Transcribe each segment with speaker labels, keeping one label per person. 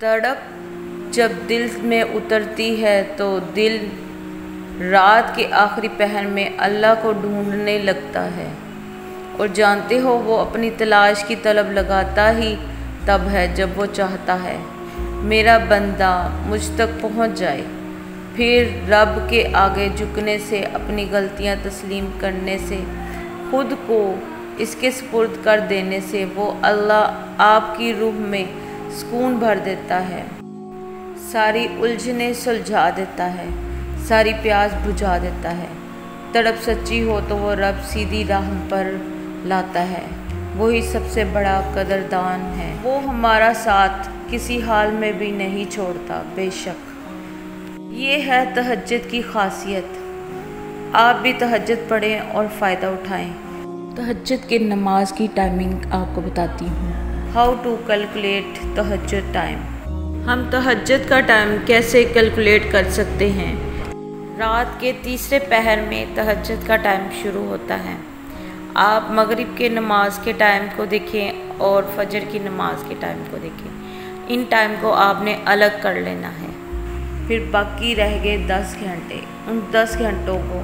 Speaker 1: तड़प जब दिल में उतरती है तो दिल रात के आखिरी पहर में अल्लाह को ढूंढने लगता है, और जानते हो वो अपनी तलाश की तलब लगाता ही तब है जब वो चाहता है मेरा बंदा मुझ तक पहुंच जाए। फिर रब के आगे झुकने से, अपनी गलतियां तस्लीम करने से, खुद को इसके सुपुर्द कर देने से वो अल्लाह आपकी रूह में सुकून भर देता है, सारी उलझनें सुलझा देता है, सारी प्यास बुझा देता है। तड़प सच्ची हो तो वो रब सीधी राह पर लाता है, वही सबसे बड़ा कदरदान है। वो हमारा साथ किसी हाल में भी नहीं छोड़ता बेशक। ये है तहज्जुद की खासियत। आप भी तहज्जुद पढ़ें और फ़ायदा उठाएं। तहज्जुद की नमाज की टाइमिंग आपको बताती हूँ। हाउ टू कैलकुलेट तहज्जुद टाइम। हम तहज्जुद का टाइम कैसे कैलकुलेट कर सकते हैं? रात के तीसरे पहर में तहज्जुद का टाइम शुरू होता है। आप मगरिब के नमाज के टाइम को देखें और फजर की नमाज के टाइम को देखें। इन टाइम को आपने अलग कर लेना है। फिर बाकी रह गए 10 घंटे। उन 10 घंटों को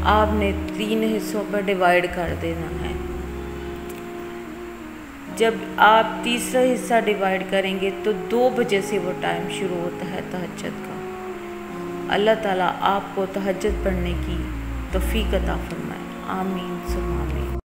Speaker 1: आपने 3 हिस्सों पर डिवाइड कर देना है। जब आप तीसरा हिस्सा डिवाइड करेंगे तो 2 बजे से वो टाइम शुरू होता है तहज्जुद का। अल्लाह ताला आपको तहज्जुद पढ़ने की तौफीक अता फरमाए। आमीन सुभान।